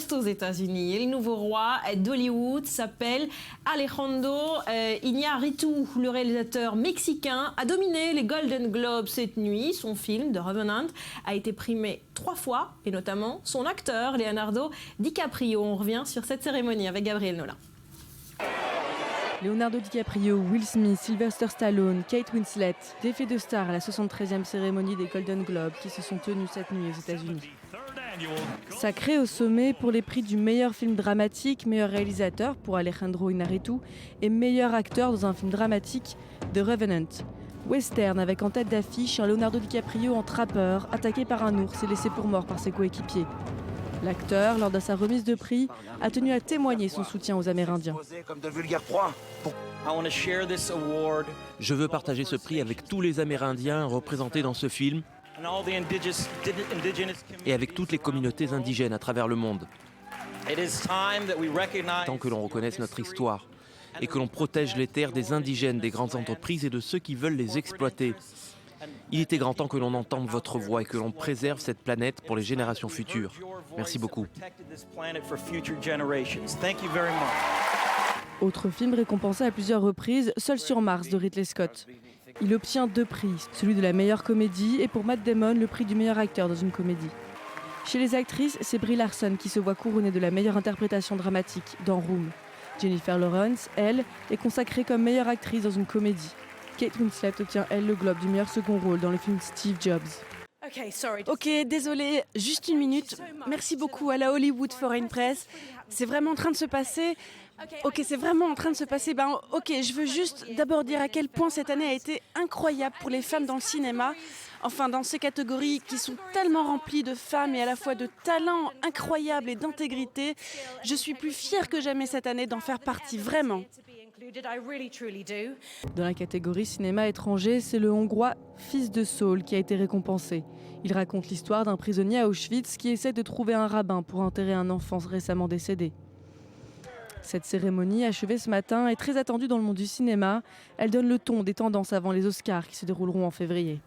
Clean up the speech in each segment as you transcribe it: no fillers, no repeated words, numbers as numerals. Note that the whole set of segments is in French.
poste aux États-Unis. Et le nouveau roi d'Hollywood s'appelle Alejandro Iñárritu. Le réalisateur mexicain a dominé les Golden Globes cette nuit. Son film, The Revenant, a été primé 3 fois, et notamment son acteur, Leonardo DiCaprio. On revient sur cette cérémonie avec Gabriel Nola. Leonardo DiCaprio, Will Smith, Sylvester Stallone, Kate Winslet, défait de stars à la 63e cérémonie des Golden Globes qui se sont tenues cette nuit aux États-Unis. Sacré au sommet pour les prix du meilleur film dramatique, meilleur réalisateur pour Alejandro Iñárritu et meilleur acteur dans un film dramatique, The Revenant. Western avec en tête d'affiche un Leonardo DiCaprio en trappeur, attaqué par un ours et laissé pour mort par ses coéquipiers. L'acteur, lors de sa remise de prix, a tenu à témoigner son soutien aux Amérindiens. Je veux partager ce prix avec tous les Amérindiens représentés dans ce film et avec toutes les communautés indigènes à travers le monde. Tant que l'on reconnaisse notre histoire et que l'on protège les terres des indigènes, des grandes entreprises et de ceux qui veulent les exploiter. Il était grand temps que l'on entende votre voix et que l'on préserve cette planète pour les générations futures. Merci beaucoup. Autre film récompensé à plusieurs reprises, Seul sur Mars de Ridley Scott. Il obtient 2 prix, celui de la meilleure comédie et pour Matt Damon le prix du meilleur acteur dans une comédie. Chez les actrices, c'est Brie Larson qui se voit couronnée de la meilleure interprétation dramatique dans Room. Jennifer Lawrence, elle, est consacrée comme meilleure actrice dans une comédie. Kate Winslet obtient, elle, le Globe du meilleur second rôle dans le film Steve Jobs. Ok, désolé, juste une minute. Merci beaucoup à la Hollywood Foreign Press. C'est vraiment en train de se passer. Ok, c'est vraiment en train de se passer. Je veux juste d'abord dire à quel point cette année a été incroyable pour les femmes dans le cinéma. Enfin, dans ces catégories qui sont tellement remplies de femmes et à la fois de talents incroyables et d'intégrité. Je suis plus fière que jamais cette année d'en faire partie, vraiment. Dans la catégorie cinéma étranger, c'est le Hongrois Fils de Saul qui a été récompensé. Il raconte l'histoire d'un prisonnier à Auschwitz qui essaie de trouver un rabbin pour enterrer un enfant récemment décédé. Cette cérémonie, achevée ce matin, est très attendue dans le monde du cinéma. Elle donne le ton des tendances avant les Oscars qui se dérouleront en février.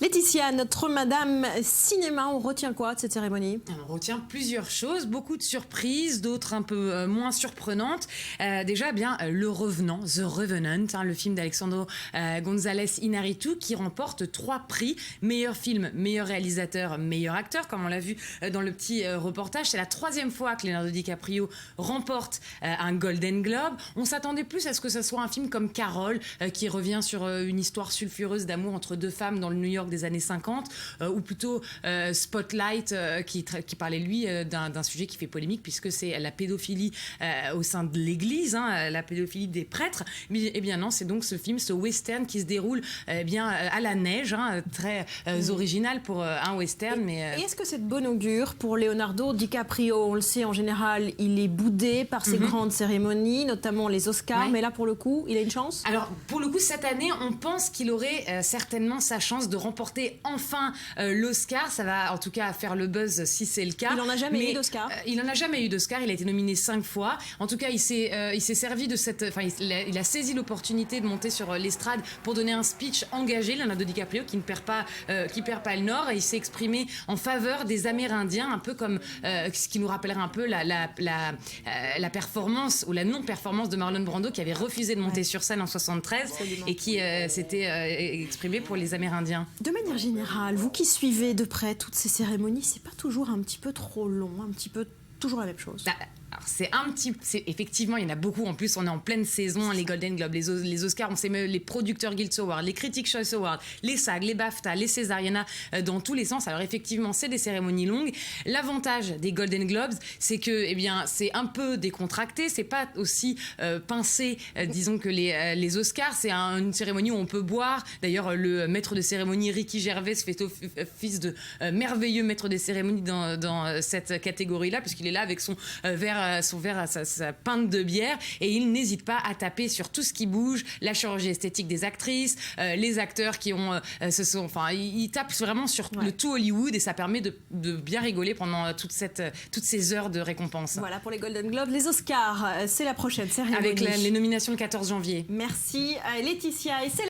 Laetitia, notre Madame Cinéma, on retient quoi de cette cérémonie ? On retient plusieurs choses, beaucoup de surprises, d'autres un peu moins surprenantes. Déjà, Le Revenant, The Revenant, le film d'Alejandro González Iñárritu qui remporte 3 prix, meilleur film, meilleur réalisateur, meilleur acteur, comme on l'a vu dans le petit reportage. C'est la 3e fois que Leonardo DiCaprio remporte un Golden Globe. On s'attendait plus à ce que ce soit un film comme Carol, qui revient sur une histoire sulfureuse d'amour entre 2 femmes dans le New York des années 50, ou plutôt Spotlight, qui parlait, lui, d'un sujet qui fait polémique, puisque c'est la pédophilie au sein de l'Église, la pédophilie des prêtres. Mais non, c'est donc ce film, ce western qui se déroule à la neige, très original pour un western. Et est-ce que c'est de bon augure pour Leonardo DiCaprio ? On le sait, en général, il est boudé par ces grandes cérémonies, notamment les Oscars, mais là, pour le coup, il a une chance ? Alors, pour le coup, cette année, on pense qu'il aurait certainement sa chance de remporter enfin l'Oscar. Ça va en tout cas faire le buzz si c'est le cas. Il n'en a jamais eu d'Oscar. Il n'en a jamais eu d'Oscar. Il a été nominé 5 fois. En tout cas, il s'est servi de cette. Enfin, il a saisi l'opportunité de monter sur l'estrade pour donner un speech engagé. Leonardo DiCaprio qui perd pas le nord, et il s'est exprimé en faveur des Amérindiens, un peu comme ce qui nous rappellerait un peu la performance ou la non-performance de Marlon Brando, qui avait refusé de monter sur scène en 73. Absolument. Et qui s'était exprimé pour les Amérindiens. De manière générale, vous qui suivez de près toutes ces cérémonies, c'est pas toujours un petit peu trop long, un petit peu toujours la même chose ? Alors effectivement, il y en a beaucoup. En plus, on est en pleine saison, les Golden Globes, les Oscars, on sait même les producteurs Guild Awards, les Critics Choice Awards, les SAG, les BAFTA, les César, il y en a dans tous les sens. Alors effectivement, c'est des cérémonies longues. L'avantage des Golden Globes, c'est que c'est un peu décontracté, c'est pas aussi pincé, disons, que les Oscars. C'est une cérémonie où on peut boire. D'ailleurs, le maître de cérémonie Ricky Gervais fait office de merveilleux maître de cérémonie dans cette catégorie-là, puisqu'il est là avec son verre à sa pinte de bière, et il n'hésite pas à taper sur tout ce qui bouge, la chirurgie esthétique des actrices, les acteurs qui ont il tape vraiment sur le tout Hollywood, et ça permet de bien rigoler pendant toutes ces heures de récompense. Voilà pour les Golden Globes. Les Oscars, c'est la prochaine cérémonie. Avec les nominations le 14 janvier. Merci Laetitia. Et c'est